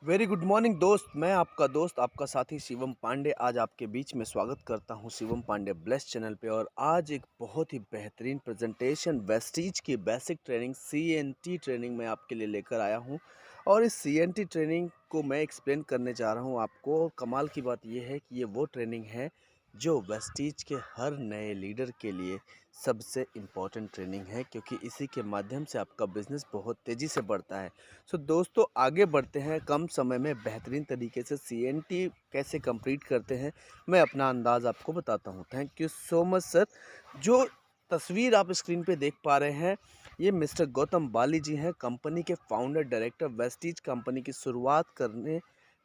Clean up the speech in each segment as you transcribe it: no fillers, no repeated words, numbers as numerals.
Very good morning दोस्त। मैं आपका दोस्त आपका साथी शिवम पांडे आज आपके बीच में स्वागत करता हूं शिवम पांडे ब्लेस चैनल पे। और आज एक बहुत ही बेहतरीन प्रेजेंटेशन वेस्टीज की बेसिक ट्रेनिंग सीएनटी ट्रेनिंग मैं आपके लिए लेकर आया हूं। और इस सीएनटी ट्रेनिंग को मैं एक्सप्लेन करने जा रहा हूं आपको। और कमाल की बात यह है कि ये वो ट्रेनिंग है जो वेस्टीज के हर नए लीडर के लिए सबसे इम्पॉर्टेंट ट्रेनिंग है, क्योंकि इसी के माध्यम से आपका बिजनेस बहुत तेज़ी से बढ़ता है। सो दोस्तों, आगे बढ़ते हैं। कम समय में बेहतरीन तरीके से सीएनटी कैसे कंप्लीट करते हैं, मैं अपना अंदाज आपको बताता हूं। Thank you so much sir. जो तस्वीर आप स्क्रीन पे देख पा रहे हैं, ये मिस्टर गौतम बाली जी हैं, कंपनी के फाउंडर डायरेक्टर। वेस्टीज कंपनी की शुरुआत करने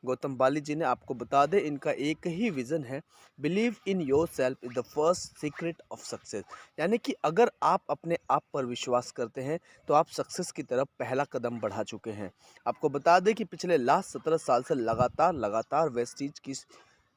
गौतम बाली जी ने, आपको बता दें, इनका एक ही विज़न है, believe in your self is the first secret of success. यानी कि अगर आप अपने आप पर विश्वास करते हैं तो आप सक्सेस की तरफ पहला कदम बढ़ा चुके हैं। आपको बता दें कि पिछले लास्ट 17 साल से लगातार वेस्टीज की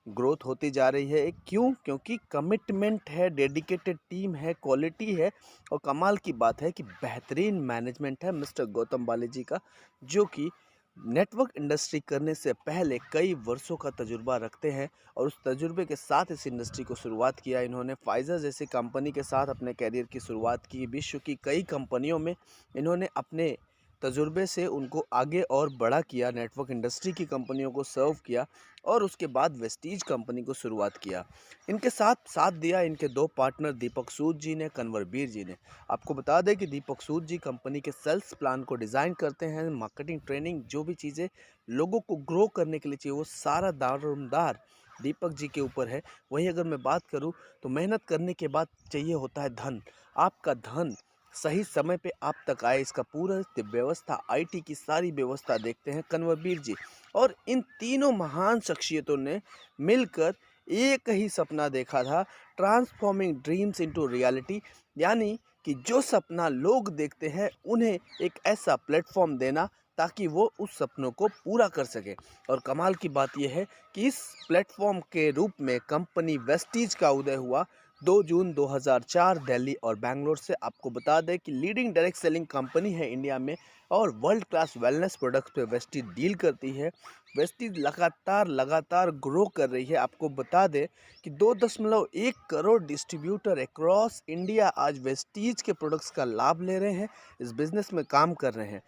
ग्रोथ होती जा रही है। क्यों? क्योंकि कमिटमेंट है, डेडिकेटेड टीम है, क्वालिटी है, और कमाल की बात है कि बेहतरीन मैनेजमेंट है मिस्टर गौतम बाली जी का, जो कि नेटवर्क इंडस्ट्री करने से पहले कई वर्षों का तजुर्बा रखते हैं। और उस तजुर्बे के साथ इस इंडस्ट्री को शुरुआत किया इन्होंने। फाइज़र जैसी कंपनी के साथ अपने कैरियर की शुरुआत की। विश्व की कई कंपनियों में इन्होंने अपने तजुर्बे से उनको आगे और बड़ा किया, नेटवर्क इंडस्ट्री की कंपनियों को सर्व किया, और उसके बाद वेस्टीज कंपनी को शुरुआत किया। इनके साथ साथ दिया इनके दो पार्टनर दीपक सूद जी ने, कन्वरवीर जी ने। आपको बता दें कि दीपक सूद जी कंपनी के सेल्स प्लान को डिज़ाइन करते हैं। मार्केटिंग, ट्रेनिंग, जो भी चीज़ें लोगों को ग्रो करने के लिए चाहिए, वो सारा दारोमदार दीपक जी के ऊपर है। वहीं अगर मैं बात करूं तो मेहनत करने के बाद चाहिए होता है धन। आपका धन सही समय पे आप तक आए, इसका पूरा व्यवस्था, आईटी की सारी व्यवस्था देखते हैं कन्वरवीर जी। और इन तीनों महान शख्सियतों ने मिलकर एक ही सपना देखा था, ट्रांसफॉर्मिंग ड्रीम्स इनटू रियलिटी। यानी कि जो सपना लोग देखते हैं, उन्हें एक ऐसा प्लेटफॉर्म देना ताकि वो उस सपनों को पूरा कर सके। और कमाल की बात यह है कि इस प्लेटफॉर्म के रूप में कंपनी वेस्टीज का उदय हुआ 2 जून 2004 दिल्ली और बेंगलोर से। आपको बता दें कि लीडिंग डायरेक्ट सेलिंग कंपनी है इंडिया में, और वर्ल्ड क्लास वेलनेस प्रोडक्ट्स पे वेस्टीज डील करती है। वेस्टीज लगातार ग्रो कर रही है। आपको बता दें कि 2.1 करोड़ डिस्ट्रीब्यूटर अक्रॉस इंडिया आज वेस्टीज के प्रोडक्ट्स का लाभ ले रहे हैं, इस बिज़नेस में काम कर रहे हैं।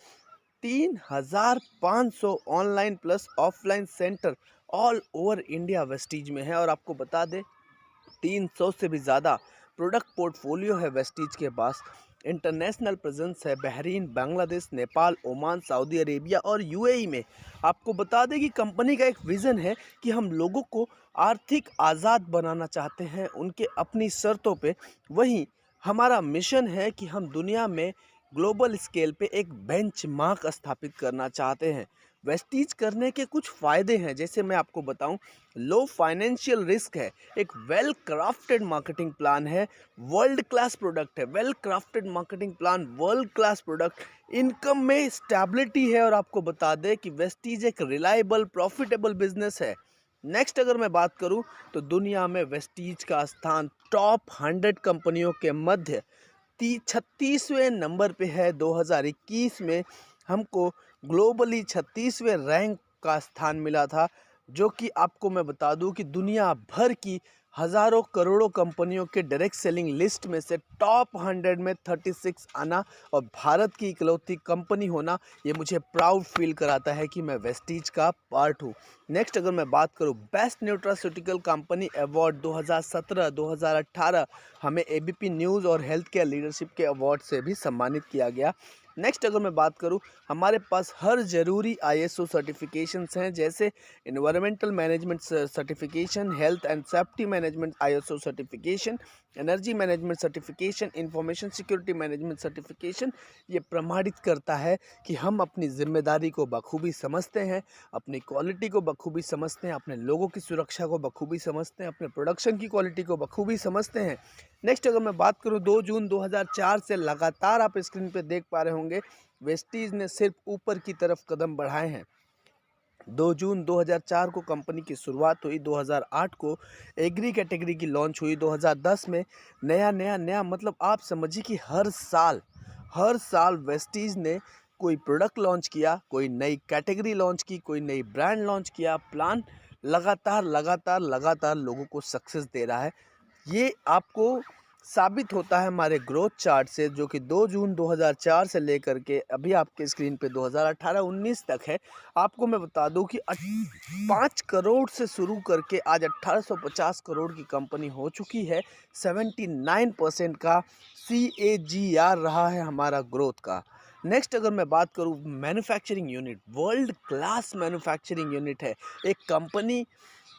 3,500 online plus offline centre all over India Vestige में है। और आपको बता दें 300 से भी ज़्यादा प्रोडक्ट पोर्टफोलियो है वेस्टीज के पास। इंटरनेशनल प्रेजेंस है Bahrain, Bangladesh, Nepal, Oman, Saudi Arabia और यूएई में। आपको बता दें कि कंपनी का एक विज़न है कि हम लोगों को आर्थिक आज़ाद बनाना चाहते हैं, उनके अपनी शर्तों पे। वहीं हमारा मिशन है कि हम दुनिया में ग्लोबल स्केल पे एक बेंचमार्क स्थापित करना चाहते हैं। वेस्टीज करने के कुछ फ़ायदे हैं, जैसे मैं आपको बताऊं, लो फाइनेंशियल रिस्क है, एक वेल क्राफ्टेड मार्केटिंग प्लान है, वर्ल्ड क्लास प्रोडक्ट है, well crafted marketing plan, world class product, income में स्टेबिलिटी है। और आपको बता दें कि वेस्टीज एक रिलायबल प्रॉफिटेबल बिजनेस है। नेक्स्ट अगर मैं बात करूं तो दुनिया में वेस्टीज का स्थान टॉप 100 कंपनियों के मध्य 36वें नंबर पे है। 2021 में हमको ग्लोबली 36वें रैंक का स्थान मिला था, जो कि आपको मैं बता दूं कि दुनिया भर की हज़ारों करोड़ों कंपनियों के डायरेक्ट सेलिंग लिस्ट में से टॉप 100 में 36 आना और भारत की इकलौती कंपनी होना, ये मुझे प्राउड फील कराता है कि मैं वेस्टीज का पार्ट हूँ। नेक्स्ट अगर मैं बात करूँ, बेस्ट न्यूट्रास्यूटिकल कंपनी अवार्ड 2017-2018 हमें एबीपी न्यूज़ और हेल्थ केयर लीडरशिप के अवार्ड से भी सम्मानित किया गया। नेक्स्ट अगर मैं बात करूं, हमारे पास हर ज़रूरी आईएसओ सर्टिफिकेशंस हैं, जैसे environmental management certification, health and safety management ISO certification, energy management certification, information security management certification. ये प्रमाणित करता है कि हम अपनी जिम्मेदारी को बखूबी समझते हैं, अपनी क्वालिटी को बखूबी समझते हैं, अपने लोगों की सुरक्षा को बखूबी समझते हैं, अपने प्रोडक्शन की क्वालिटी को बखूबी समझते हैं। नेक्स्ट अगर मैं बात करूं, 2 जून 2004 से लगातार आप स्क्रीन पे देख पा रहे होंगे, वेस्टीज ने सिर्फ ऊपर की तरफ कदम बढ़ाए हैं। 2 जून 2004 को कंपनी की शुरुआत हुई, 2008 को एग्री कैटेगरी की लॉन्च हुई, 2010 में नया मतलब आप समझिए कि हर साल वेस्टीज ने कोई प्रोडक्ट लॉन्च किया, कोई नई कैटेगरी लॉन्च की, कोई नई ब्रांड लॉन्च किया, प्लान लगातार लोगों को सक्सेस दे रहा है। ये आपको साबित होता है हमारे ग्रोथ चार्ट से, जो कि 2 जून 2004 से लेकर के अभी आपके स्क्रीन पे 2018-19 तक है। आपको मैं बता दूं कि 5 करोड़ से शुरू करके आज 1850 करोड़ की कंपनी हो चुकी है। 79% का CAGR रहा है हमारा ग्रोथ का। नेक्स्ट अगर मैं बात करूं, manufacturing unit, world class manufacturing unit है। एक कंपनी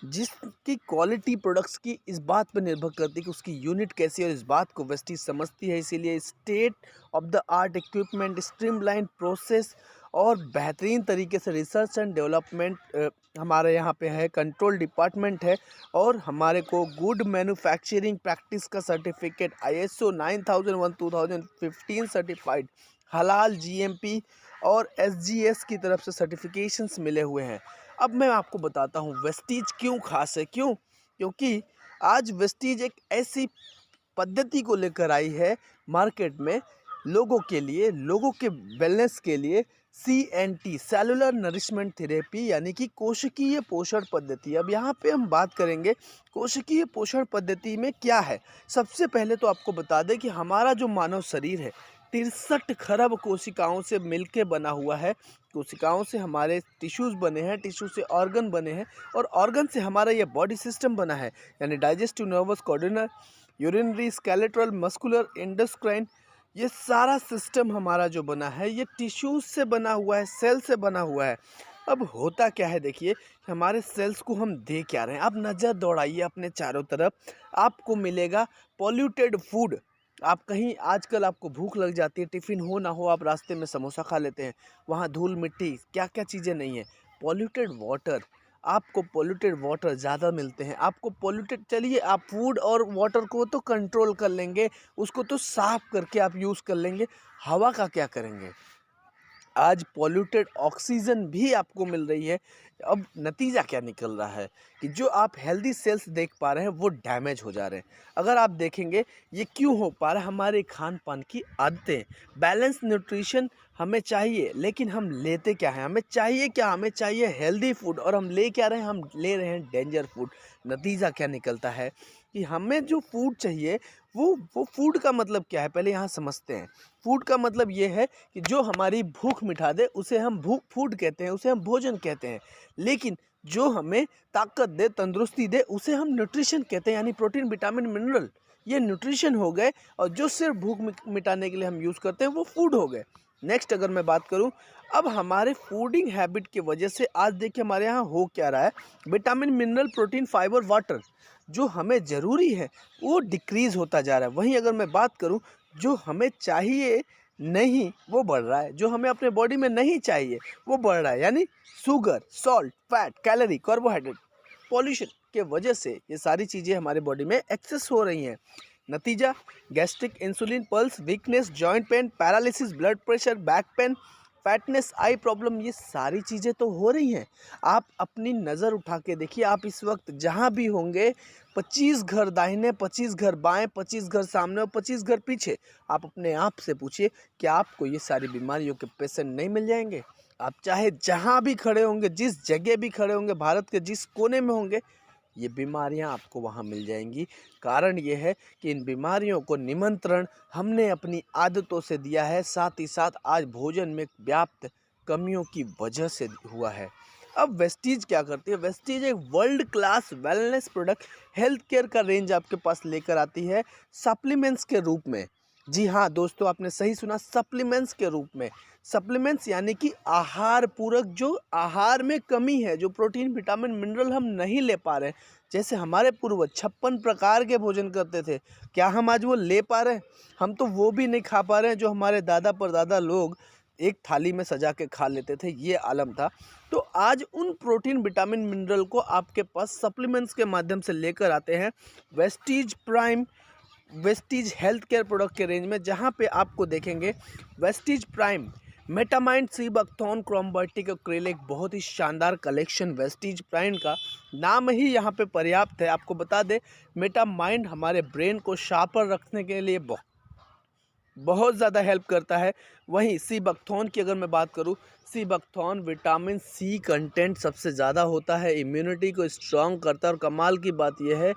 जिसकी क्वालिटी प्रोडक्ट्स की इस बात पर निर्भर करती है कि उसकी यूनिट कैसी है, और इस बात को वेस्टीज समझती है। इसीलिए state of the art equipment, streamline process और बेहतरीन तरीके से रिसर्च एंड डेवलपमेंट हमारे यहाँ पे है, कंट्रोल डिपार्टमेंट है, और हमारे को गुड मैन्युफैक्चरिंग प्रैक्टिस का सर्टिफिकेट ISO 9001 2015 सर्टिफाइड, हलाल, GMP और SGS की तरफ से सर्टिफिकेशंस मिले हुए हैं। अब मैं आपको बताता हूँ वेस्टीज क्यों खास है। क्योंकि आज वेस्टीज एक ऐसी पद्धति को लेकर आई है मार्केट में, लोगों के लिए, लोगों के वेलनेस के लिए, CNT, सेलुलर नरिशमेंट थेरेपी, यानी कि कोशिकीय पोषण पद्धति। अब यहाँ पे हम बात करेंगे कोशिकीय पोषण पद्धति में क्या है। सबसे पहले तो आपको बता दें कि हमारा जो मानव शरीर है 63 खरब कोशिकाओं से मिलके बना हुआ है। कोशिकाओं से हमारे टिश्यूज़ बने हैं, टिश्यू से ऑर्गन बने हैं, और ऑर्गन से हमारा ये बॉडी सिस्टम बना है, यानी digestive, nervous, coordinator, urinary, skeletal, muscular, endocrine. ये सारा सिस्टम हमारा जो बना है ये टिश्यूज से बना हुआ है, सेल से बना हुआ है। अब होता क्या है, देखिए हमारे सेल्स को हम दे क्या रहे हैं। आप नज़र दौड़ाइए अपने चारों तरफ, आपको मिलेगा पॉल्यूटेड फूड। आप कहीं आजकल आपको भूख लग जाती है, टिफ़िन हो ना हो आप रास्ते में समोसा खा लेते हैं, वहाँ धूल मिट्टी क्या क्या चीज़ें नहीं है। पॉल्यूटेड वाटर, आपको पॉल्यूटेड वाटर ज़्यादा मिलते हैं। आपको पॉल्यूटेड, चलिए आप फूड और वाटर को तो कंट्रोल कर लेंगे, उसको तो साफ करके आप यूज़ कर लेंगे, हवा का क्या करेंगे। आज पॉल्यूटेड ऑक्सीजन भी आपको मिल रही है। अब नतीजा क्या निकल रहा है कि जो आप हेल्दी सेल्स देख पा रहे हैं वो डैमेज हो जा रहे हैं। अगर आप देखेंगे ये क्यों हो पा रहा है, हमारे खान पान की आदतें। बैलेंस न्यूट्रिशन हमें चाहिए, लेकिन हम लेते क्या हैं, हमें चाहिए क्या, हमें चाहिए हेल्दी फूड, और हम ले क्या रहे हैं, हम ले रहे हैं डेंजर फूड। नतीजा क्या निकलता है कि हमें जो फूड चाहिए वो फूड का मतलब क्या है, पहले यहाँ समझते हैं। फूड का मतलब ये है कि जो हमारी भूख मिटा दे उसे हम फूड कहते हैं, उसे हम भोजन कहते हैं। लेकिन जो हमें ताकत दे, तंदुरुस्ती दे, उसे हम न्यूट्रिशन कहते हैं, यानी प्रोटीन, विटामिन, मिनरल, ये न्यूट्रिशन हो गए। और जो सिर्फ भूख मिटाने के लिए हम यूज़ करते हैं वो फूड हो गए। नेक्स्ट अगर मैं बात करूं, अब हमारे फूडिंग हैबिट की वजह से आज देखिए हमारे यहाँ हो क्या रहा है। Vitamin, mineral, protein, fibre, water जो हमें ज़रूरी है वो डिक्रीज़ होता जा रहा है। वहीं अगर मैं बात करूं, जो हमें चाहिए नहीं वो बढ़ रहा है, जो हमें अपने बॉडी में नहीं चाहिए वो बढ़ रहा है। यानी sugar, salt, fat, calorie, carbohydrate, pollution के वजह से ये सारी चीज़ें हमारे बॉडी में एक्सेस हो रही हैं। नतीजा gastric, insulin, pulse, weakness, joint pain, paralysis, blood pressure, back pain, fatness, eye problem, ये सारी चीज़ें तो हो रही हैं। आप अपनी नज़र उठा के देखिए, आप इस वक्त जहाँ भी होंगे 25 घर दाहिने, 25 घर बाएं, 25 घर सामने और 25 घर पीछे, आप अपने आप से पूछिए कि आपको ये सारी बीमारियों के पेशेंट नहीं मिल जाएंगे। आप चाहे जहाँ भी खड़े होंगे, जिस जगह भी खड़े होंगे, भारत के जिस कोने में होंगे, ये बीमारियां आपको वहाँ मिल जाएंगी। कारण ये है कि इन बीमारियों को निमंत्रण हमने अपनी आदतों से दिया है, साथ ही साथ आज भोजन में व्याप्त कमियों की वजह से हुआ है। अब वेस्टीज क्या करती है, वेस्टीज एक world class wellness product, health care का रेंज आपके पास लेकर आती है सप्लीमेंट्स के रूप में। जी हाँ दोस्तों, आपने सही सुना, सप्लीमेंट्स के रूप में। सप्लीमेंट्स यानी कि आहार पूरक, जो आहार में कमी है, जो प्रोटीन, विटामिन, मिनरल हम नहीं ले पा रहे हैं। जैसे हमारे पूर्वज 56 प्रकार के भोजन करते थे, क्या हम आज वो ले पा रहे हैं? हम तो वो भी नहीं खा पा रहे हैं जो हमारे दादा परदादा लोग एक थाली में सजा के खा लेते थे, ये आलम था। तो आज उन प्रोटीन, विटामिन, मिनरल को आपके पास सप्लीमेंट्स के माध्यम से लेकर आते हैं Vestige prime, Vestige health care product के रेंज में, जहां पे आपको देखेंगे वेस्टीज प्राइम, मेटामाइंड, सीबकथॉन, क्रोमबर्टिक, एक्रेलिक, बहुत ही शानदार कलेक्शन वेस्टीज प्राइम का। नाम ही यहाँ पे पर्याप्त है। आपको बता दें, मेटामाइंड हमारे ब्रेन को शार्पर रखने के लिए बहुत ज़्यादा हेल्प करता है। वहीं सी बकथॉर्न की अगर मैं बात करूँ, sea buckthorn vitamin C content सबसे ज़्यादा होता है, इम्यूनिटी को स्ट्रॉन्ग करता है। और कमाल की बात यह है,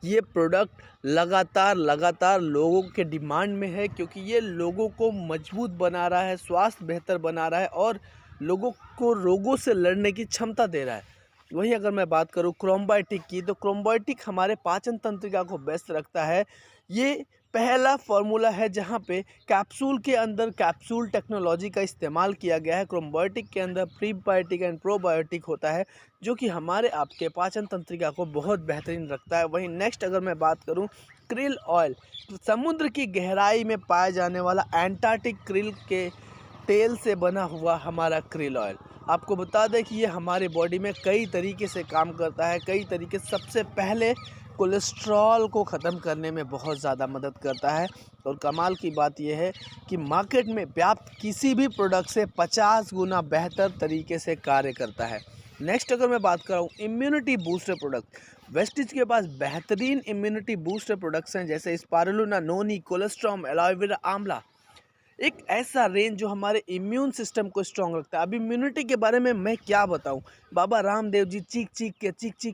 ये प्रोडक्ट लगातार लोगों के डिमांड में है, क्योंकि ये लोगों को मजबूत बना रहा है, स्वास्थ्य बेहतर बना रहा है और लोगों को रोगों से लड़ने की क्षमता दे रहा है। वहीं अगर मैं बात करूँ क्रोम्बायोटिक की, तो क्रोम्बायोटिक हमारे पाचन तंत्रिका को व्यस्त रखता है। ये पहला फार्मूला है जहाँ पे कैप्सूल के अंदर कैप्सूल टेक्नोलॉजी का इस्तेमाल किया गया है। क्रोम्बायोटिक के अंदर प्रीबायोटिक एंड प्रोबायोटिक होता है, जो कि हमारे आपके पाचन तंत्रिका को बहुत बेहतरीन रखता है। वहीं नेक्स्ट अगर मैं बात करूँ क्रिल ऑयल, तो समुद्र की गहराई में पाया जाने वाला एंटार्क्टिक क्रिल के तेल से बना हुआ हमारा क्रिल ऑयल, आपको बता दें कि ये हमारे बॉडी में कई तरीके से काम करता है। कई तरीके, सबसे पहले कोलेस्ट्रॉल को ख़त्म करने में बहुत ज़्यादा मदद करता है। और कमाल की बात यह है कि मार्केट में व्याप्त किसी भी प्रोडक्ट से 50 गुना बेहतर तरीके से कार्य करता है। नेक्स्ट अगर मैं बात करूँ इम्यूनिटी बूस्टर प्रोडक्ट, वेस्टीज के पास बेहतरीन इम्यूनिटी बूस्टर प्रोडक्ट्स हैं, जैसे स्पारुलिना, नोनी, कोलेस्ट्रॉम, एलोवेरा, आंवला। एक ऐसा रेंज जो हमारे इम्यून सिस्टम को स्ट्रॉन्ग रखता है। अब इम्यूनिटी के बारे में मैं क्या बताऊं, बाबा रामदेव जी चीख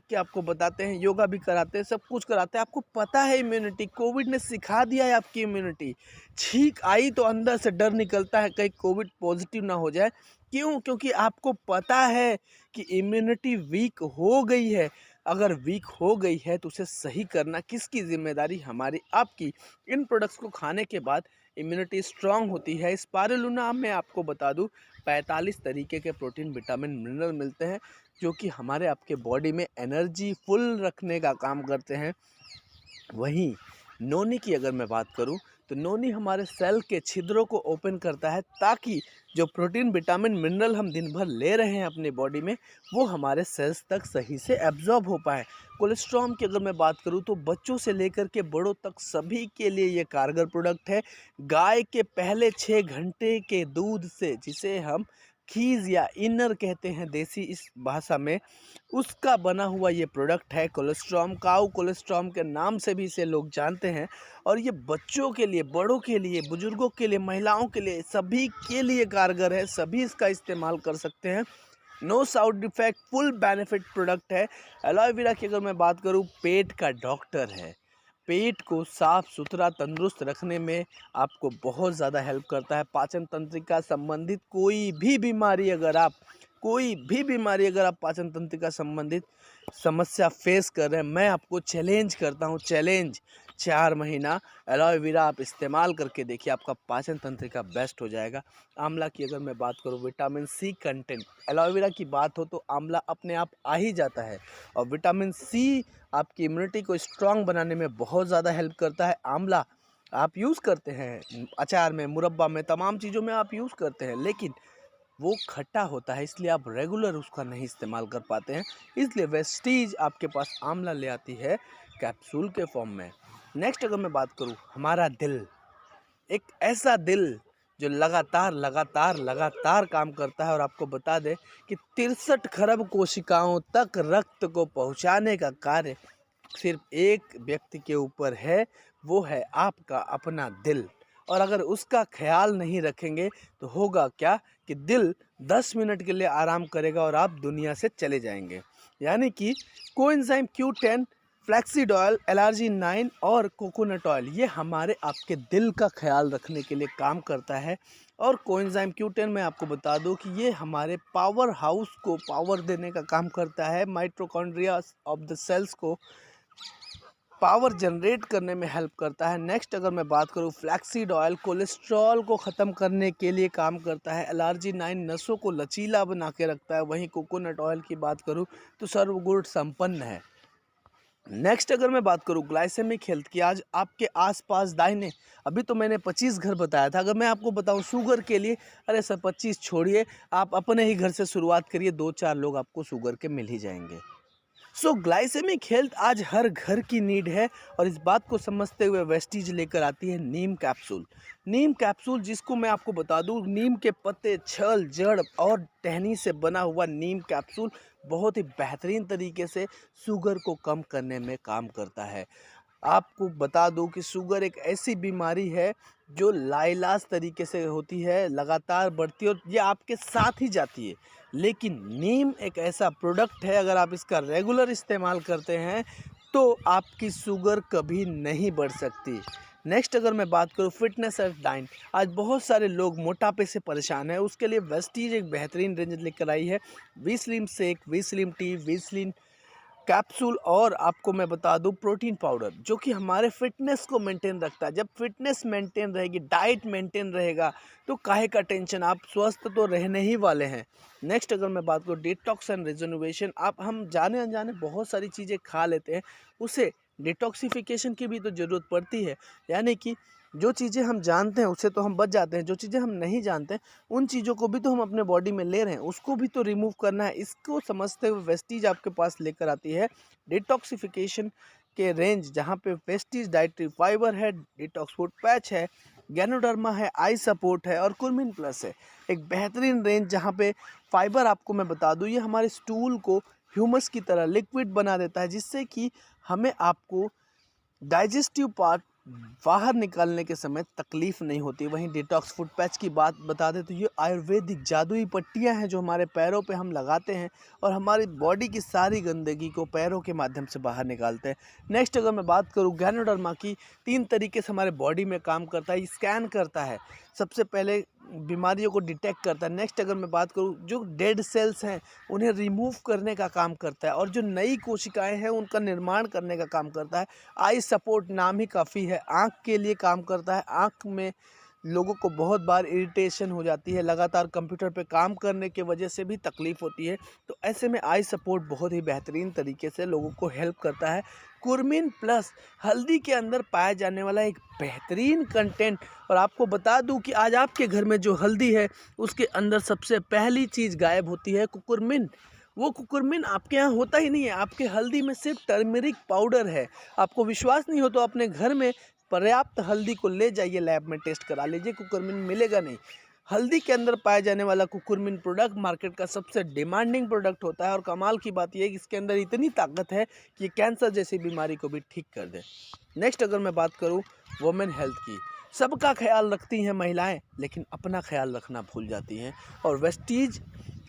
के आपको बताते हैं, योगा भी कराते हैं, सब कुछ कराते हैं। आपको पता है इम्यूनिटी, कोविड ने सिखा दिया है आपकी इम्यूनिटी। छींक आई तो अंदर से डर निकलता है कहीं कोविड पॉजिटिव ना हो जाए। क्यों? क्योंकि आपको पता है कि इम्यूनिटी वीक हो गई है। अगर वीक हो गई है तो उसे सही करना किसकी जिम्मेदारी? हमारी, आपकी। इन प्रोडक्ट्स को खाने के बाद इम्यूनिटी स्ट्रांग होती है। स्पारुलिना में आपको बता दूं 45 तरीके के प्रोटीन, विटामिन, मिनरल मिलते हैं, जो कि हमारे आपके बॉडी में एनर्जी फुल रखने का काम करते हैं। वहीं नोनी की अगर मैं बात करूं, तो नोनी हमारे सेल के छिद्रों को ओपन करता है, ताकि जो प्रोटीन, विटामिन, मिनरल हम दिन भर ले रहे हैं अपनी बॉडी में, वो हमारे सेल्स तक सही से एब्जॉर्ब हो पाए। कोलेस्ट्रॉल की अगर मैं बात करूं, तो बच्चों से लेकर के बड़ों तक सभी के लिए ये कारगर प्रोडक्ट है। गाय के पहले 6 घंटे के दूध से, जिसे हम खीज या इनर कहते हैं देसी इस भाषा में, उसका बना हुआ ये प्रोडक्ट है कोलेस्ट्रॉम। काऊ कोलेस्ट्रॉम के नाम से भी इसे लोग जानते हैं। और ये बच्चों के लिए, बड़ों के लिए, बुजुर्गों के लिए, महिलाओं के लिए, सभी के लिए कारगर है। सभी इसका इस्तेमाल कर सकते हैं। No side effect, full benefit product है। एलोवेरा की अगर मैं बात करूँ, पेट का डॉक्टर है। पेट को साफ सुथरा, तंदुरुस्त रखने में आपको बहुत ज़्यादा हेल्प करता है। पाचन तंत्रिका संबंधित कोई भी बीमारी अगर आप पाचन तंत्रिका संबंधित समस्या फेस कर रहे हैं, मैं आपको चैलेंज करता हूं, चैलेंज, 4 महीना एलोवेरा आप इस्तेमाल करके देखिए, आपका पाचन तंत्रिका बेस्ट हो जाएगा। आंवला की अगर मैं बात करूं, विटामिन सी कंटेंट, एलोवेरा की बात हो तो आंवला अपने आप आ ही जाता है। और विटामिन सी आपकी इम्यूनिटी को स्ट्रांग बनाने में बहुत ज़्यादा हेल्प करता है। आंवला आप यूज़ करते हैं, अचार में, मुरब्बा में, तमाम चीज़ों में आप यूज़ करते हैं, लेकिन वो खट्टा होता है, इसलिए आप रेगुलर उसका नहीं इस्तेमाल कर पाते हैं। इसलिए वेस्टीज आपके पास आंवला ले आती है कैप्सूल के फॉर्म में। नेक्स्ट अगर मैं बात करूं, हमारा दिल, एक ऐसा दिल जो लगातार काम करता है। और आपको बता दें कि 63 खरब कोशिकाओं तक रक्त को पहुंचाने का कार्य सिर्फ एक व्यक्ति के ऊपर है, वो है आपका अपना दिल। और अगर उसका ख्याल नहीं रखेंगे तो होगा क्या कि दिल 10 मिनट के लिए आराम करेगा और आप दुनिया से चले जाएंगे। यानी कि coenzyme Q10, flaxseed oil, LRG9 और कोकोनट ऑयल, ये हमारे आपके दिल का ख्याल रखने के लिए काम करता है। और कोएंजाइम Q10 मैं आपको बता दूं कि ये हमारे पावर हाउस को पावर देने का काम करता है। माइटोकॉन्ड्रिया ऑफ द सेल्स को पावर जनरेट करने में हेल्प करता है। नेक्स्ट अगर मैं बात करूं, फ्लैक्सीड ऑयल कोलेस्ट्रॉल को ख़त्म करने के लिए काम करता है। LRG9 नसों को लचीला बना के रखता है। वहीं कोकोनट ऑयल की बात करूं तो सर्वगुण संपन्न है। नेक्स्ट अगर मैं बात करूं ग्लाइसेमिक हेल्थ की, आज आपके आसपास दाहिने, अभी तो मैंने 25 घर बताया था, अगर मैं आपको बताऊं शुगर के लिए, अरे सर 25 छोड़िए, आप अपने ही घर से शुरुआत करिए, 2-4 लोग आपको शुगर के मिल ही जाएंगे। सो ग्लाइसेमिक हेल्थ आज हर घर की नीड है। और इस बात को समझते हुए वेस्टीज लेकर आती है नीम कैप्सूल। नीम कैप्सूल, जिसको मैं आपको बता दूं, नीम के पत्ते, छल, जड़ और टहनी से बना हुआ नीम कैप्सूल बहुत ही बेहतरीन तरीके से शुगर को कम करने में काम करता है। आपको बता दूं कि शुगर एक ऐसी बीमारी है जो लाइलाज तरीके से होती है, लगातार बढ़ती है और ये आपके साथ ही जाती है। लेकिन नीम एक ऐसा प्रोडक्ट है, अगर आप इसका रेगुलर इस्तेमाल करते हैं तो आपकी शुगर कभी नहीं बढ़ सकती। नेक्स्ट अगर मैं बात करूँ फिटनेस एंड डाइट, आज बहुत सारे लोग मोटापे से परेशान हैं, उसके लिए वेस्टीज एक बेहतरीन रेंज लेकर आई है। V slim shake, V slim tea, V slim capsule और आपको मैं बता दूं प्रोटीन पाउडर, जो कि हमारे फिटनेस को मेंटेन रखता है। जब फिटनेस मेंटेन रहेगी, डाइट मेंटेन रहेगा, तो काहे का टेंशन, आप स्वस्थ तो रहने ही वाले हैं। नेक्स्ट अगर मैं बात करूँ डिटॉक्स एंड रिजर्वेशन, आप हम जाने अनजाने बहुत सारी चीज़ें खा लेते हैं, उसे डिटॉक्सिफिकेशन की भी तो ज़रूरत पड़ती है। यानी कि जो चीज़ें हम जानते हैं उससे तो हम बच जाते हैं, जो चीज़ें हम नहीं जानते हैं उन चीज़ों को भी तो हम अपने बॉडी में ले रहे हैं, उसको भी तो रिमूव करना है। इसको समझते हुए वेस्टीज आपके पास लेकर आती है डिटॉक्सिफिकेशन के रेंज, जहाँ पे वेस्टीज डाइटरी फाइबर है, डिटॉक्स फूड पैच है, गैनोडर्मा है, आई सपोर्ट है और कुर्मिन प्लस है। एक बेहतरीन रेंज जहाँ पे फाइबर, आपको मैं बता दूँ, ये हमारे स्टूल को ह्यूमस की तरह लिक्विड बना देता है, जिससे कि हमें आपको डाइजेस्टिव पार्ट बाहर निकालने के समय तकलीफ नहीं होती। वहीं डिटॉक्स फुट पैच की बात बता दें तो ये आयुर्वेदिक जादुई पट्टियां हैं जो हमारे पैरों पे हम लगाते हैं और हमारी बॉडी की सारी गंदगी को पैरों के माध्यम से बाहर निकालते हैं। नेक्स्ट अगर मैं बात करूं गैनोडर्मा की, 3 तरीके से हमारे बॉडी में काम करता है। स्कैन करता है, सबसे पहले बीमारियों को डिटेक्ट करता है। नेक्स्ट अगर मैं बात करूं जो डेड सेल्स हैं उन्हें रिमूव करने का काम करता है और जो नई कोशिकाएं हैं उनका निर्माण करने का काम करता है। आई सपोर्ट नाम ही काफ़ी है, आँख के लिए काम करता है। आँख में लोगों को बहुत बार इरिटेशन हो जाती है, लगातार कंप्यूटर पे काम करने की वजह से भी तकलीफ़ होती है, तो ऐसे में आई सपोर्ट बहुत ही बेहतरीन तरीके से लोगों को हेल्प करता है। कुर्मिन प्लस हल्दी के अंदर पाया जाने वाला एक बेहतरीन कंटेंट, और आपको बता दूं कि आज आपके घर में जो हल्दी है उसके अंदर सबसे पहली चीज़ गायब होती है कुकुरमिन। वो कुकुरमिन आपके यहाँ होता ही नहीं है, आपके हल्दी में सिर्फ टर्मरिक पाउडर है। आपको विश्वास नहीं हो तो अपने घर में पर्याप्त हल्दी को ले जाइए, लैब में टेस्ट करा लीजिए, कुकुरमिन मिलेगा नहीं। हल्दी के अंदर पाया जाने वाला कुकुरमिन प्रोडक्ट मार्केट का सबसे डिमांडिंग प्रोडक्ट होता है और कमाल की बात यह है कि इसके अंदर इतनी ताकत है कि ये कैंसर जैसी बीमारी को भी ठीक कर दे। नेक्स्ट अगर मैं बात करूँ वुमेन हेल्थ की, सबका ख्याल रखती हैं महिलाएं, लेकिन अपना ख्याल रखना भूल जाती हैं, और वेस्टीज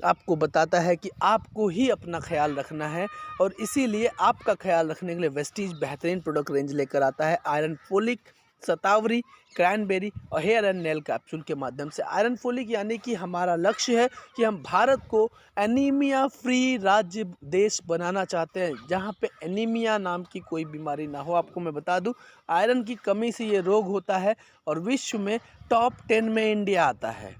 आपको बताता है कि आपको ही अपना ख्याल रखना है, और इसीलिए आपका ख्याल रखने के लिए वेस्टीज बेहतरीन प्रोडक्ट रेंज लेकर आता है। आयरन फोलिक, शतावरी, क्रैनबेरी और हेयर एंड नेल कैप्सूल के माध्यम से। आयरन फोलिक यानी कि हमारा लक्ष्य है कि हम भारत को एनीमिया फ्री राज्य देश बनाना चाहते हैं, जहां पे एनीमिया नाम की कोई बीमारी ना हो। आपको मैं बता दूं आयरन की कमी से ये रोग होता है और विश्व में टॉप 10 में इंडिया आता है।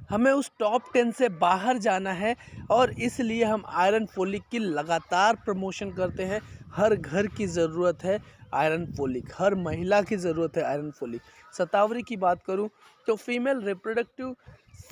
हमें उस टॉप 10 से बाहर जाना है और इसलिए हम आयरन फोलिक की लगातार प्रमोशन करते हैं। हर घर की ज़रूरत है आयरन फोलिक, हर महिला की ज़रूरत है आयरन फोलिक। शतावरी की बात करूं तो फीमेल रिप्रोडक्टिव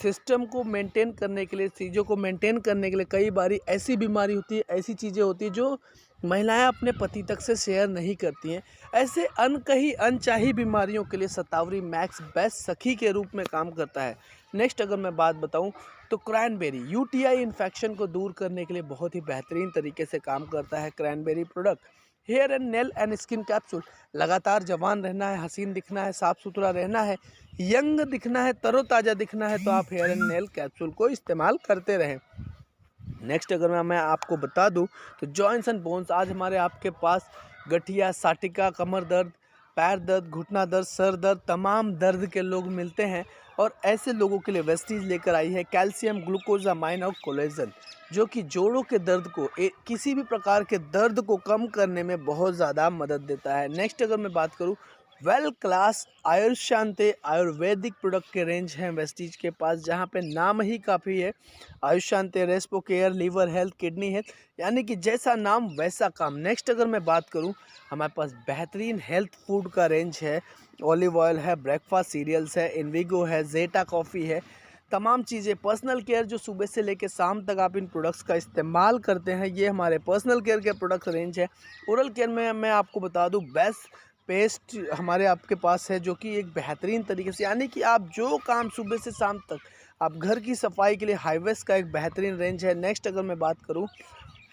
सिस्टम को मेंटेन करने के लिए, चीज़ों को मेंटेन करने के लिए कई बारी ऐसी बीमारी होती है, ऐसी चीज़ें होती हैं जो महिलाएं अपने पति तक से शेयर नहीं करती हैं। ऐसे अनकही अनचाही बीमारियों के लिए शतावरी मैक्स बेस्ट सखी के रूप में काम करता है। नेक्स्ट अगर मैं बात बताऊं तो क्रैनबेरी यूटीआई इन्फेक्शन को दूर करने के लिए बहुत ही बेहतरीन तरीके से काम करता है cranberry product. Hair and nail and skin capsule, लगातार जवान रहना है, हसीन दिखना है, साफ़ सुथरा रहना है, यंग दिखना है, तरोताज़ा दिखना है, तो आप हेयर एंड नेल कैप्सूल को इस्तेमाल करते रहें। नेक्स्ट अगर मैं आपको बता दूं तो जॉइंट्स एंड बोन्स, आज हमारे आपके पास गठिया, साटिका, कमर दर्द, पैर दर्द, घुटना दर्द, सर दर्द, तमाम दर्द के लोग मिलते हैं, और ऐसे लोगों के लिए वेस्टीज लेकर आई है कैल्शियम ग्लूकोजामाइन और कोलेजन, जो कि जोड़ों के दर्द को, किसी भी प्रकार के दर्द को कम करने में बहुत ज़्यादा मदद देता है। नेक्स्ट अगर मैं बात करूं well class Ayushshanti Ayurvedic product के रेंज हैं वेस्टीज के पास, जहां पे नाम ही काफ़ी है। Ayushshanti respo care, liver health, kidney health, यानी कि जैसा नाम वैसा काम। नेक्स्ट अगर मैं बात करूं हमारे पास बेहतरीन हेल्थ फूड का रेंज है। ऑलिव ऑयल है, ब्रेकफास्ट सीरियल्स है, इनविगो है, जेटा कॉफ़ी है, तमाम चीज़ें। पर्सनल केयर जो सुबह से लेकर शाम तक आप इन प्रोडक्ट्स का इस्तेमाल करते हैं, ये हमारे पर्सनल केयर के प्रोडक्ट रेंज है। ओरल केयर में मैं आपको बता दूं बेस्ट पेस्ट हमारे आपके पास है, जो कि एक बेहतरीन तरीके से, यानी कि आप जो काम सुबह से शाम तक आप घर की सफाई के लिए हाईवेस का एक बेहतरीन रेंज है। नेक्स्ट अगर मैं बात करूं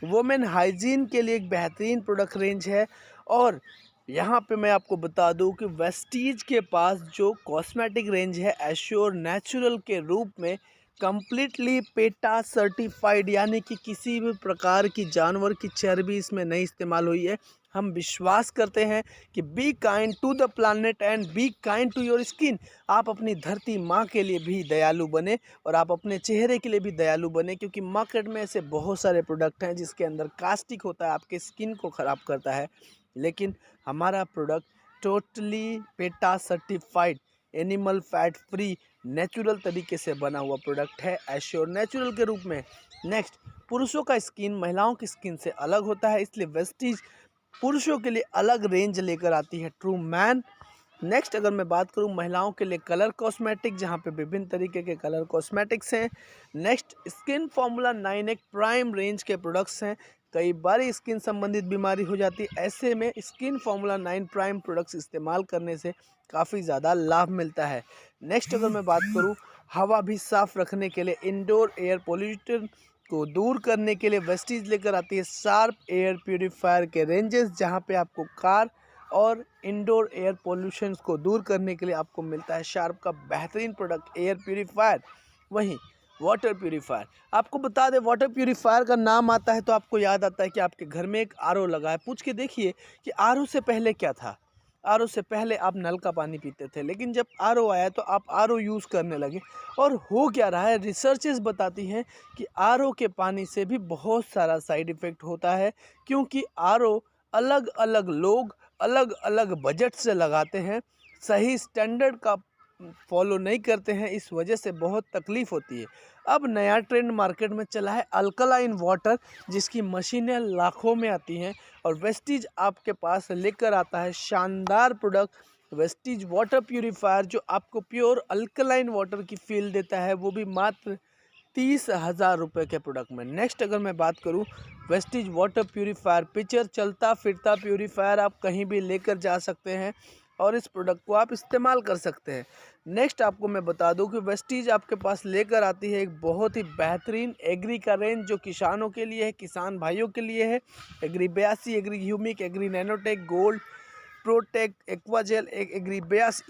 वुमेन हाइजीन के लिए एक बेहतरीन प्रोडक्ट रेंज है, और यहाँ पे मैं आपको बता दूँ कि वेस्टीज के पास जो कॉस्मेटिक रेंज है एश्योर नेचुरल के रूप में कम्प्लीटली पेटा सर्टिफाइड, यानी कि किसी भी प्रकार की जानवर की चर्बी इसमें नहीं इस्तेमाल हुई है। हम विश्वास करते हैं कि be kind to the planet and be kind to your skin. आप अपनी धरती माँ के लिए भी दयालु बने और आप अपने चेहरे के लिए भी दयालु बने, क्योंकि मार्केट में ऐसे बहुत सारे प्रोडक्ट हैं जिसके अंदर कास्टिक होता है, आपके स्किन को ख़राब करता है। लेकिन हमारा product totally PETA certified, animal fat free, natural तरीके से बना हुआ प्रोडक्ट है एश्योर नेचुरल के रूप में। नेक्स्ट, पुरुषों का स्किन महिलाओं की स्किन से अलग होता है, इसलिए वेस्टीज पुरुषों के लिए अलग रेंज लेकर आती है ट्रू मैन। नेक्स्ट, अगर मैं बात करूं महिलाओं के लिए कलर कॉस्मेटिक, जहां पे विभिन्न तरीके के कलर कॉस्मेटिक्स हैं। नेक्स्ट, स्किन फार्मूला 9 एक प्राइम रेंज के प्रोडक्ट्स हैं। कई बार स्किन संबंधित बीमारी हो जाती है, ऐसे में स्किन फार्मूला 9 प्राइम प्रोडक्ट्स इस्तेमाल करने से काफ़ी ज़्यादा लाभ मिलता है। नेक्स्ट, अगर मैं बात करूँ हवा भी साफ रखने के लिए, इंडोर एयर पोल्यूशन को दूर करने के लिए वेस्टीज लेकर आती है शार्प एयर प्यूरीफायर के रेंजेस, जहाँ पे आपको कार और इंडोर एयर पोल्यूशन को दूर करने के लिए आपको मिलता है शार्प का बेहतरीन प्रोडक्ट एयर प्यूरीफायर। वहीं वाटर प्यूरीफायर, आपको बता दें वाटर प्यूरीफायर का नाम आता है तो आपको याद आता है कि आपके घर में एक आरओ लगा है। पूछ के देखिए कि आरओ से पहले क्या था। आरओ से पहले आप नल का पानी पीते थे, लेकिन जब आरओ आया तो आप आरओ यूज़ करने लगे। और हो क्या रहा है, रिसर्चेस बताती हैं कि आरओ के पानी से भी बहुत सारा साइड इफ़ेक्ट होता है, क्योंकि आरओ अलग अलग लोग अलग अलग बजट से लगाते हैं, सही स्टैंडर्ड का फॉलो नहीं करते हैं, इस वजह से बहुत तकलीफ़ होती है। अब नया ट्रेंड मार्केट में चला है अल्कलाइन वाटर, जिसकी मशीनें लाखों में आती हैं, और वेस्टीज आपके पास लेकर आता है शानदार प्रोडक्ट वेस्टीज वाटर प्यूरीफायर, जो आपको प्योर अल्कलाइन वाटर की फील देता है, वो भी मात्र 30,000 रुपये के प्रोडक्ट में। नेक्स्ट, अगर मैं बात करूं वेस्टीज वाटर प्यूरीफायर पिक्चर चलता फिरता प्यूरीफायर, आप कहीं भी लेकर जा सकते हैं और इस प्रोडक्ट को आप इस्तेमाल कर सकते हैं। नेक्स्ट, आपको मैं बता दूं कि वेस्टीज आपके पास लेकर आती है एक बहुत ही बेहतरीन एग्री का रेंज, जो किसानों के लिए है, किसान भाइयों के लिए है। Agri 82, agri humic, agri nanotech, gold protek, aquagel, agri 82।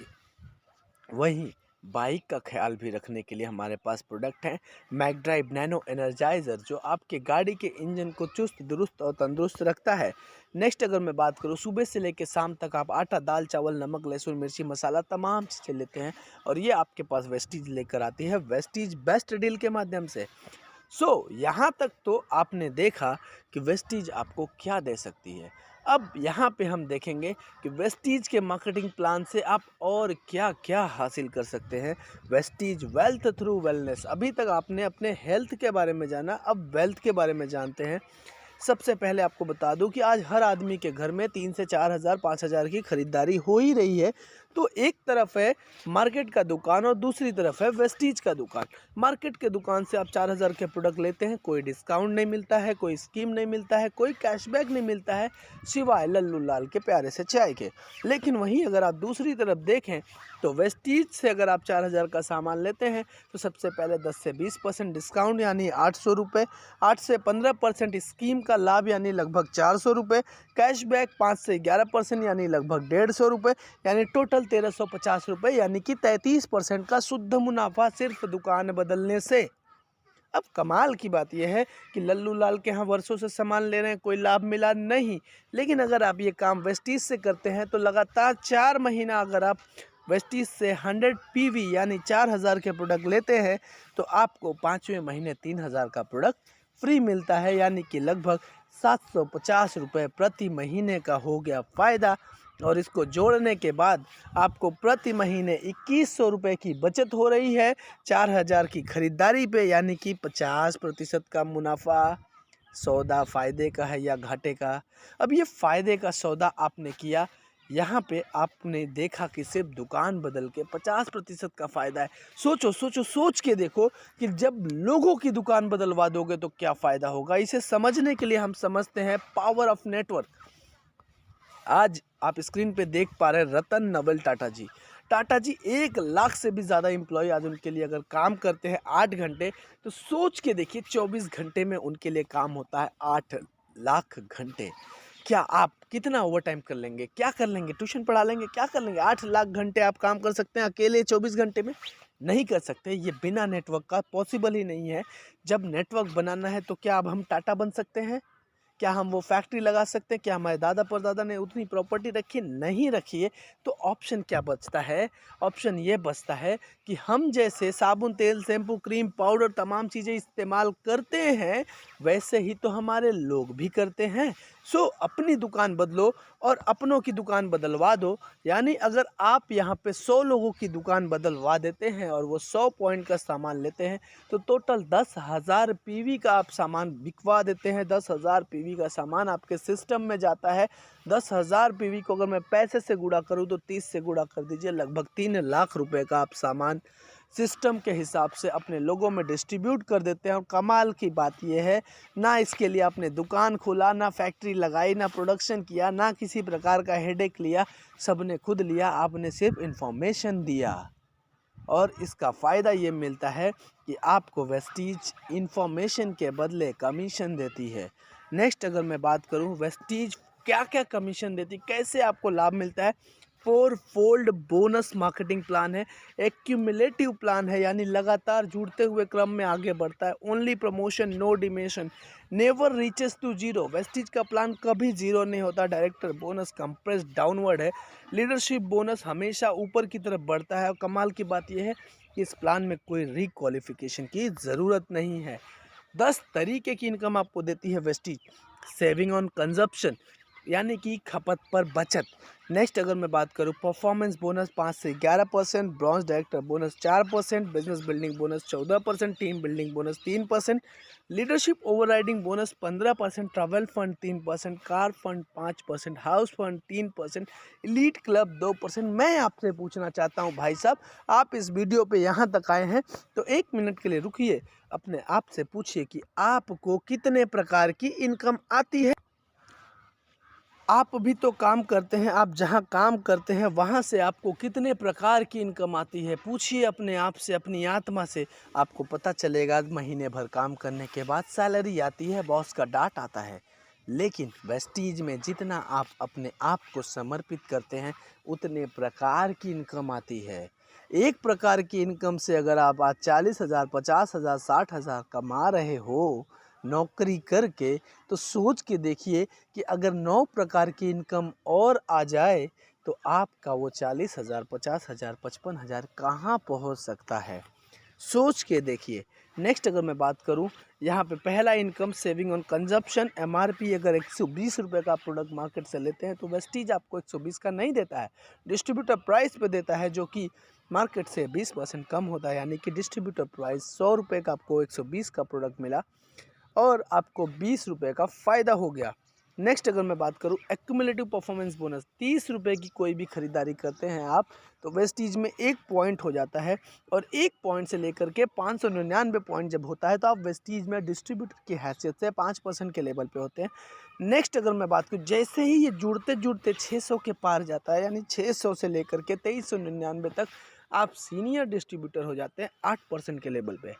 वहीं बाइक का ख्याल भी रखने के लिए हमारे पास प्रोडक्ट हैं मैगड्राइव नैनो एनर्जाइज़र, जो आपके गाड़ी के इंजन को चुस्त दुरुस्त और तंदुरुस्त रखता है। नेक्स्ट, अगर मैं बात करूं सुबह से लेकर शाम तक आप आटा, दाल, चावल, नमक, लहसुन, मिर्ची, मसाला तमाम चीज़ें लेते हैं, और ये आपके पास वेस्टीज लेकर आती है वेस्टीज बेस्ट डील के माध्यम से। यहाँ तक तो आपने देखा कि वेस्टीज आपको क्या दे सकती है। अब यहाँ पे हम देखेंगे कि वेस्टीज के मार्केटिंग प्लान से आप और क्या क्या हासिल कर सकते हैं। वेस्टीज वेल्थ थ्रू वेलनेस, अभी तक आपने अपने हेल्थ के बारे में जाना, अब वेल्थ के बारे में जानते हैं। सबसे पहले आपको बता दूं कि आज हर आदमी के घर में 3 से 4 हज़ार 5 हज़ार की खरीदारी हो ही रही है। तो एक तरफ है मार्केट का दुकान और दूसरी तरफ है वेस्टीज का दुकान। मार्केट के दुकान से आप 4,000 के प्रोडक्ट लेते हैं, कोई डिस्काउंट नहीं मिलता है, कोई स्कीम नहीं मिलता है, कोई कैशबैक नहीं मिलता है, सिवाय लल्लू लाल के प्यारे से चाय के। लेकिन वहीं अगर आप दूसरी तरफ देखें तो वेस्टीज से अगर आप 4,000 का सामान लेते हैं तो सबसे पहले 10 से 20% डिस्काउंट यानी 800 रुपये, 8 से 15% स्कीम का लाभ यानी लगभग 400 रुपये, कैशबैक 5 से 11% यानी लगभग 150 रुपये, यानी टोटल 1,350 रुपये, यानी कि 33% का शुद्ध मुनाफा सिर्फ दुकान बदलने से। अब कमाल की बात यह है कि लल्लू लाल के यहाँ वर्षों से सामान ले रहे हैं, कोई लाभ मिला नहीं, लेकिन अगर आप ये काम वेस्टीज से करते हैं तो लगातार 4 महीना अगर आप वेस्टीज से 100 PV यानी 4,000 के प्रोडक्ट लेते हैं तो आपको 5वें महीने 3,000 का प्रोडक्ट फ्री मिलता है, यानी कि लगभग 750 रुपये प्रति महीने का हो गया फ़ायदा। और इसको जोड़ने के बाद आपको प्रति महीने 2,100 रुपये की बचत हो रही है 4,000 की खरीदारी पे, यानी कि 50% का मुनाफा। सौदा फ़ायदे का है या घाटे का? अब ये फ़ायदे का सौदा आपने किया, यहाँ पे आपने देखा कि सिर्फ दुकान बदल के 50% का फ़ायदा है। सोच के देखो कि जब लोगों की दुकान बदलवा दोगे तो क्या फ़ायदा होगा। इसे समझने के लिए हम समझते हैं पावर ऑफ नेटवर्क। आज आप स्क्रीन पे देख पा रहे हैं रतन नवल टाटा जी। टाटा जी 1 लाख से भी ज़्यादा एम्प्लॉय आज उनके लिए अगर काम करते हैं 8 घंटे, तो सोच के देखिए 24 घंटे में उनके लिए काम होता है 8 लाख घंटे। क्या आप कितना ओवरटाइम कर लेंगे, क्या कर लेंगे, ट्यूशन पढ़ा लेंगे, क्या कर लेंगे? 8 लाख घंटे आप काम कर सकते हैं अकेले 24 घंटे में? नहीं कर सकते, ये बिना नेटवर्क का पॉसिबल ही नहीं है। जब नेटवर्क बनाना है तो क्या अब हम टाटा बन सकते हैं? क्या हम वो फैक्ट्री लगा सकते हैं? क्या हमारे दादा परदादा ने उतनी प्रॉपर्टी रखी? नहीं रखी है। तो ऑप्शन क्या बचता है? ऑप्शन ये बचता है कि हम जैसे साबुन, तेल, शैम्पू, क्रीम, पाउडर तमाम चीज़ें इस्तेमाल करते हैं, वैसे ही तो हमारे लोग भी करते हैं। सो अपनी दुकान बदलो और अपनों की दुकान बदलवा दो। यानी अगर आप यहाँ पे 100 लोगों की दुकान बदलवा देते हैं और वो 100 पॉइंट का सामान लेते हैं, तो टोटल 10,000 पीवी का आप सामान बिकवा देते हैं। 10,000 पीवी का सामान आपके सिस्टम में जाता है। 10,000 पीवी को अगर मैं पैसे से गुणा करूँ तो 30 से गुणा कर दीजिए, लगभग 3 लाख रुपए का आप सामान सिस्टम के हिसाब से अपने लोगों में डिस्ट्रीब्यूट कर देते हैं। और कमाल की बात यह है, ना इसके लिए आपने दुकान खोला, ना फैक्ट्री लगाई, ना प्रोडक्शन किया, ना किसी प्रकार का हेडेक लिया, सबने खुद लिया, आपने सिर्फ इंफॉर्मेशन दिया। और इसका फ़ायदा ये मिलता है कि आपको वेस्टीज इंफॉर्मेशन के बदले कमीशन देती है। नेक्स्ट अगर मैं बात करूँ वेस्टीज क्या क्या कमीशन देती, कैसे आपको लाभ मिलता है? 4 फोल्ड बोनस मार्केटिंग प्लान है, एक्यूमुलेटिव प्लान है, यानी लगातार जुड़ते हुए क्रम में आगे बढ़ता है। Only promotion, no demotion, never reaches to zero. Vestige का प्लान कभी जीरो नहीं होता। डायरेक्टर बोनस कंप्रेस डाउनवर्ड है। लीडरशिप बोनस हमेशा ऊपर की तरफ बढ़ता है। और कमाल की बात यह है कि इस प्लान में कोई रिक्वालिफिकेशन की ज़रूरत नहीं है। 10 तरीके की इनकम आपको देती है वेस्टीज। सेविंग ऑन कंजप्शन, यानी कि खपत पर बचत। नेक्स्ट अगर मैं बात करूं परफॉर्मेंस बोनस 5 से 11%, bronze director bonus 4%, business building bonus 14%, team building bonus 3%, leadership overriding bonus 15%, travel fund 3%, car fund 5%, house fund 3%, elite club 2%। मैं आपसे पूछना चाहता हूं भाई साहब, आप इस वीडियो पे यहाँ तक आए हैं तो 1 मिनट के लिए रुकिए, अपने आप से पूछिए कि आपको कितने प्रकार की इनकम आती है। आप भी तो काम करते हैं, आप जहाँ काम करते हैं वहाँ से आपको कितने प्रकार की इनकम आती है? पूछिए अपने आप से, अपनी आत्मा से, आपको पता चलेगा। महीने भर काम करने के बाद सैलरी आती है, बॉस का डांट आता है, लेकिन वेस्टीज में जितना आप अपने आप को समर्पित करते हैं उतने प्रकार की इनकम आती है। एक प्रकार की इनकम से अगर आप आज 40,000, 50,000, 60,000 कमा रहे हो नौकरी करके, तो सोच के देखिए कि अगर 9 प्रकार की इनकम और आ जाए तो आपका वो 40,000, 50,000, 55,000 कहाँ पहुँच सकता है? सोच के देखिए। नेक्स्ट अगर मैं बात करूं, यहाँ पे पहला income saving on consumption. MRP अगर 120 रुपये का प्रोडक्ट मार्केट से लेते हैं तो वेस्टीज आपको 120 का नहीं देता है, डिस्ट्रीब्यूटर प्राइस पे देता है, जो कि मार्केट से 20% कम होता है। यानी कि डिस्ट्रीब्यूटर प्राइस 100 रुपये का आपको 120 का प्रोडक्ट मिला और आपको 20 रुपये का फ़ायदा हो गया। नेक्स्ट अगर मैं बात करूं एक्यूमुलेटिव परफॉर्मेंस बोनस, 30 रुपये की कोई भी खरीदारी करते हैं आप तो वेस्टीज में 1 पॉइंट हो जाता है। और 1 पॉइंट से लेकर के 599 पॉइंट जब होता है तो आप वेस्टीज में डिस्ट्रीब्यूटर की हैसियत से 5% के लेवल पे होते हैं। नेक्स्ट अगर मैं बात करूँ, जैसे ही ये जुड़ते जुड़ते 600 के पार जाता है, यानी 600 से लेकर के 2399 तक आप सीनियर डिस्ट्रीब्यूटर हो जाते हैं 8% के लेवल पे।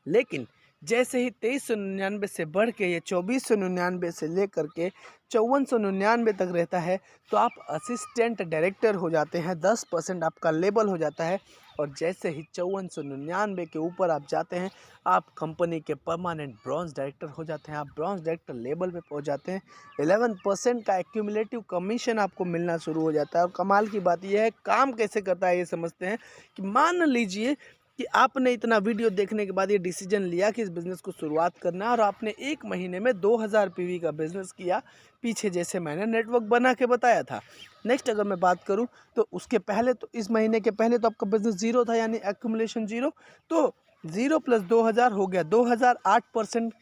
लेकिन जैसे ही 2399 से बढ़ के ये 2499 से लेकर के 5499 तक रहता है तो आप असिस्टेंट डायरेक्टर हो जाते हैं, 10% आपका लेवल हो जाता है। और जैसे ही 5499 के ऊपर आप जाते हैं आप कंपनी के परमानेंट ब्रॉन्ज डायरेक्टर हो जाते हैं, आप ब्रॉन्ज डायरेक्टर लेवल पे पहुंच जाते हैं। 11% का एक्यूमुलेटिव कमीशन आपको मिलना शुरू हो जाता है। और कमाल की बात यह है, काम कैसे करता है ये समझते हैं कि मान लीजिए कि आपने इतना वीडियो देखने के बाद ये डिसीजन लिया कि इस बिज़नेस को शुरुआत करना है और आपने 1 महीने में 2000 पीवी का बिज़नेस किया, पीछे जैसे मैंने नेटवर्क बना के बताया था। नेक्स्ट अगर मैं बात करूं तो उसके पहले तो इस महीने के पहले तो आपका बिज़नेस ज़ीरो था, यानी एक्यूमुलेशन ज़ीरो। तो 0 + 2000 हो गया 2000, 8%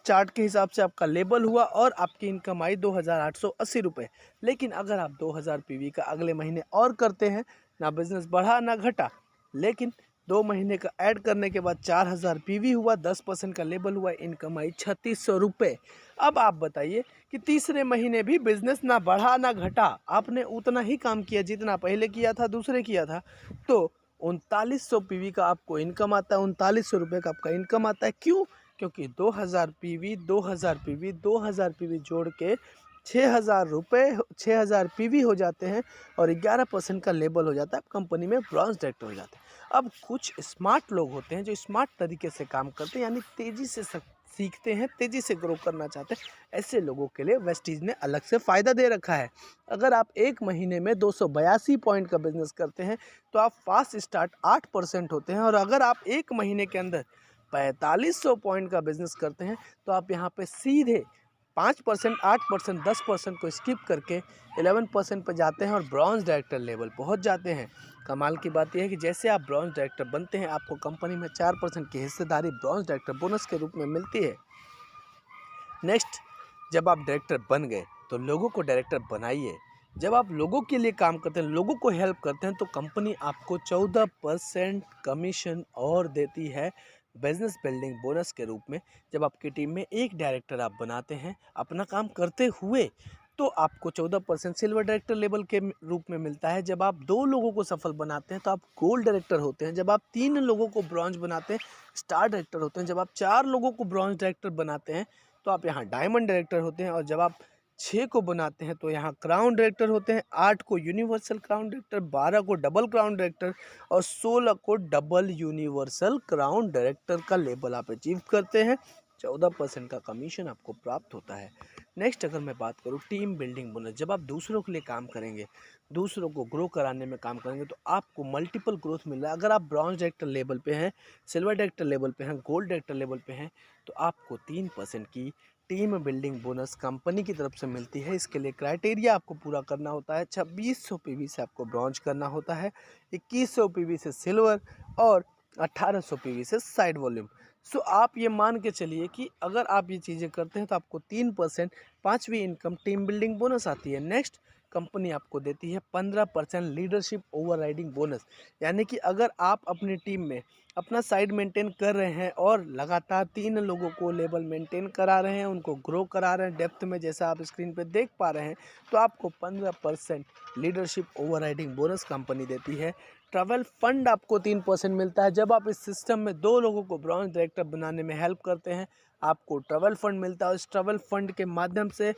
चार्ट के हिसाब से आपका लेबल हुआ और आपकी इनकम आई 2880 रुपये। लेकिन अगर आप 2000 पीवी का अगले महीने और करते हैं, ना बिज़नेस बढ़ा ना घटा, लेकिन 2 महीने का ऐड करने के बाद 4000 पीवी हुआ, 10% का लेबल हुआ, इनकम आई 3600 रुपये। अब आप बताइए कि तीसरे महीने भी बिजनेस ना बढ़ा ना घटा, आपने उतना ही काम किया जितना पहले किया था, दूसरे किया था, तो 3900 पीवी का आपको इनकम आता है, 3900 रुपये का आपका इनकम आता है। क्यों? क्योंकि 2000 पीवी 2000 पीवी 2000 पीवी जोड़ के ₹6000 6000 पीवी हो जाते हैं और 11% का लेबल हो जाता है, आप कंपनी में ब्रॉन्ज डायरेक्टर हो जाते हैं। अब कुछ स्मार्ट लोग होते हैं जो स्मार्ट तरीके से काम करते हैं, यानी तेज़ी से सीखते हैं, तेज़ी से ग्रो करना चाहते हैं। ऐसे लोगों के लिए वेस्टीज ने अलग से फ़ायदा दे रखा है। अगर आप 1 महीने में 282 पॉइंट का बिजनेस करते हैं तो आप फास्ट स्टार्ट 8% होते हैं, और अगर आप 1 महीने के अंदर 4500 पॉइंट का बिजनेस करते हैं तो आप यहाँ पे सीधे 5%, 8%, 10% को स्किप करके 11% पर जाते हैं और ब्रॉन्ज डायरेक्टर लेवल पहुंच जाते हैं। कमाल की बात यह है कि जैसे आप ब्रॉन्ज डायरेक्टर बनते हैं, आपको कंपनी में 4% की हिस्सेदारी ब्रॉन्ज डायरेक्टर बोनस के रूप में मिलती है। नेक्स्ट, जब आप डायरेक्टर बन गए तो लोगों को डायरेक्टर बनाइए। जब आप लोगों के लिए काम करते हैं, लोगों को हेल्प करते हैं, तो कंपनी आपको 14% कमीशन और देती है बिजनेस बिल्डिंग बोनस के रूप में। जब आपकी टीम में एक डायरेक्टर आप बनाते हैं अपना काम करते हुए, तो आपको 14% सिल्वर डायरेक्टर लेवल के रूप में मिलता है। जब आप 2 लोगों को सफल बनाते हैं तो आप गोल्ड डायरेक्टर होते हैं। जब आप 3 लोगों को ब्रॉन्ज बनाते हैं, स्टार डायरेक्टर होते हैं। जब आप 4 लोगों को ब्रॉन्ज डायरेक्टर बनाते हैं तो आप यहाँ डायमंड डायरेक्टर होते हैं। और जब आप 6 को बनाते हैं तो यहाँ क्राउन डायरेक्टर होते हैं, 8 को यूनिवर्सल क्राउन डायरेक्टर, 12 को डबल क्राउन डायरेक्टर और 16 को डबल यूनिवर्सल क्राउन डायरेक्टर का लेवल आप अचीव करते हैं। 14% का कमीशन आपको प्राप्त होता है। नेक्स्ट, अगर मैं बात करूँ टीम बिल्डिंग बोनस, जब आप दूसरों के लिए काम करेंगे, दूसरों को ग्रो कराने में काम करेंगे तो आपको मल्टीपल ग्रोथ मिल रहा है। अगर आप ब्रॉन्ज डायरेक्टर लेवल पे हैं, सिल्वर डायरेक्टर लेवल पे हैं, गोल्ड डायरेक्टर लेवल पे हैं, तो आपको 3% की टीम बिल्डिंग बोनस कंपनी की तरफ से मिलती है। इसके लिए क्राइटेरिया आपको पूरा करना होता है। 2600 पीवी से आपको ब्रॉन्ज करना होता है, 2100 पीवी से सिल्वर और 1800 पीवी से साइड वॉल्यूम। सो आप ये मान के चलिए कि अगर आप ये चीज़ें करते हैं तो आपको 3% 5वीं इनकम टीम बिल्डिंग बोनस आती है। नेक्स्ट, कंपनी आपको देती है 15% लीडरशिप ओवरराइडिंग बोनस, यानी कि अगर आप अपनी टीम में अपना साइड मेंटेन कर रहे हैं और लगातार 3 लोगों को लेवल मेंटेन करा रहे हैं, उनको ग्रो करा रहे हैं डेप्थ में, जैसा आप स्क्रीन पे देख पा रहे हैं, तो आपको 15% लीडरशिप ओवरराइडिंग बोनस कंपनी देती है। ट्रैवल फंड आपको 3% मिलता है। जब आप इस सिस्टम में 2 लोगों को ब्रॉन्ज डायरेक्टर बनाने में हेल्प करते हैं, आपको ट्रैवल फंड मिलता है। इस ट्रैवल फंड के माध्यम से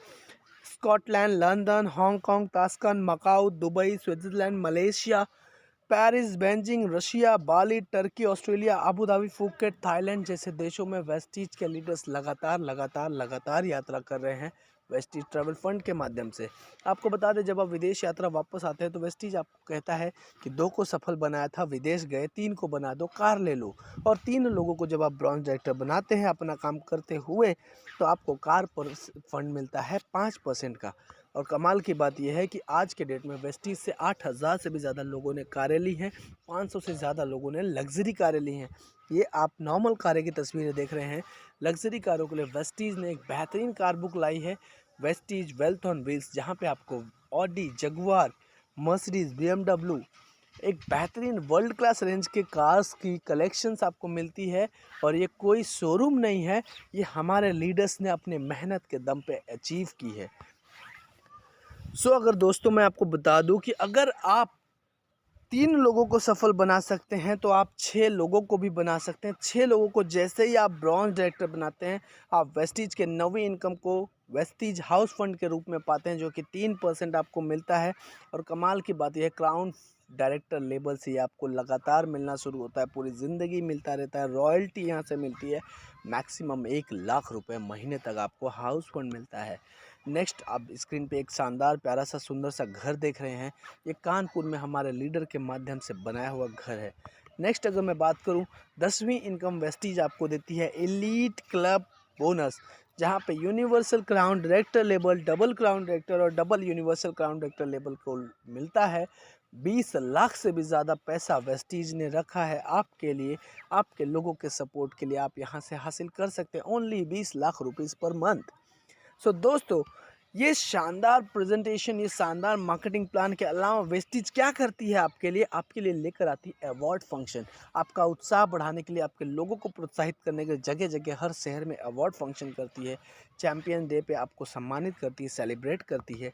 Scotland, London, Hong Kong, Tashkent, Macau, Dubai, Switzerland, Malaysia, Paris, Beijing, Russia, Bali, Turkey, Australia, Abu Dhabi, Phuket, Thailand जैसे देशों में वेस्टीज के लीडर्स लगातार यात्रा कर रहे हैं वेस्टीज ट्रैवल फंड के माध्यम से। आपको बता दें, जब आप विदेश यात्रा वापस आते हैं तो वेस्टीज आपको कहता है कि 2 को सफल बनाया था, विदेश गए, 3 को बना दो, कार ले लो। और 3 लोगों को जब आप ब्रॉन्ज डायरेक्टर बनाते हैं अपना काम करते हुए, तो आपको कार पर फंड मिलता है 5% का। और कमाल की बात यह है कि आज के डेट में वेस्टीज से 8000 से भी ज़्यादा लोगों ने कारें ली हैं, 500 से ज़्यादा लोगों ने लग्जरी कारें ली हैं। ये आप नॉर्मल कारें की तस्वीरें देख रहे हैं, लग्जरी कारों के लिए वेस्टीज ने एक बेहतरीन कार बुक लाई है, वेस्टीज वेल्थ ऑन व्हील्स, जहाँ पे आपको ऑडी, जगुआर, मर्सिडीज, BMW, एक बेहतरीन वर्ल्ड क्लास रेंज के कार्स की कलेक्शंस आपको मिलती है। और ये कोई शोरूम नहीं है, ये हमारे लीडर्स ने अपने मेहनत के दम पे अचीव की है। अगर दोस्तों मैं आपको बता दूं कि अगर आप 3 लोगों को सफल बना सकते हैं तो आप 6 लोगों को भी बना सकते हैं। 6 लोगों को जैसे ही आप ब्रॉन्ज डायरेक्टर बनाते हैं, आप वेस्टीज के नवी इनकम को वेस्टीज हाउस फंड के रूप में पाते हैं, जो कि 3% आपको मिलता है। और कमाल की बात यह है, क्राउन डायरेक्टर लेवल से आपको लगातार मिलना शुरू होता है, पूरी ज़िंदगी मिलता रहता है। रॉयल्टी यहाँ से मिलती है, मैक्सिमम 1 लाख रुपए महीने तक आपको हाउस फंड मिलता है। नेक्स्ट, आप स्क्रीन पे एक शानदार प्यारा सा सुंदर सा घर देख रहे हैं, ये कानपुर में हमारे लीडर के माध्यम से बनाया हुआ घर है। नेक्स्ट, अगर मैं बात करूं, 10वीं इनकम वेस्टीज आपको देती है एलीट क्लब बोनस, जहां पे universal crown director level, double crown director और double universal crown director level को मिलता है। 20 लाख से भी ज़्यादा पैसा वेस्टीज ने रखा है आपके लिए, आपके लोगों के सपोर्ट के लिए। आप यहाँ से हासिल कर सकते हैं only 20 lakh rupees per month. दोस्तों, ये शानदार प्रेजेंटेशन, ये शानदार मार्केटिंग प्लान के अलावा वेस्टीज क्या करती है आपके लिए लेकर आती है अवार्ड फंक्शन। आपका उत्साह बढ़ाने के लिए, आपके लोगों को प्रोत्साहित करने के लिए जगह जगह हर शहर में अवार्ड फंक्शन करती है। चैम्पियन डे पे आपको सम्मानित करती है, सेलिब्रेट करती है।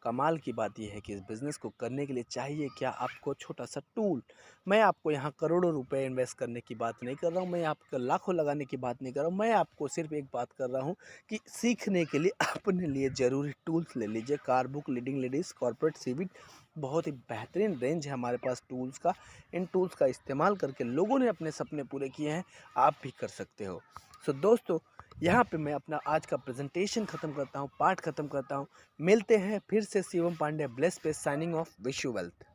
कमाल की बात यह है कि इस बिज़नेस को करने के लिए चाहिए क्या, आपको छोटा-सा टूल। मैं आपको यहाँ करोड़ों रुपए इन्वेस्ट करने की बात नहीं कर रहा हूँ, मैं आपको लाखों लगाने की बात नहीं कर रहा हूँ, मैं आपको सिर्फ़ एक बात कर रहा हूँ कि सीखने के लिए अपने लिए ज़रूरी टूल्स ले लीजिए। Car book, leading ladies, corporate seaweed, बहुत ही बेहतरीन रेंज है हमारे पास टूल्स का। इन टूल्स का इस्तेमाल करके लोगों ने अपने सपने पूरे किए हैं, आप भी कर सकते हो। सो दोस्तों, यहाँ पे मैं अपना आज का प्रेजेंटेशन ख़त्म करता हूँ, पार्ट ख़त्म करता हूँ। मिलते हैं फिर से शिवम पांडे ब्लेस पे, signing off, wish you wealth.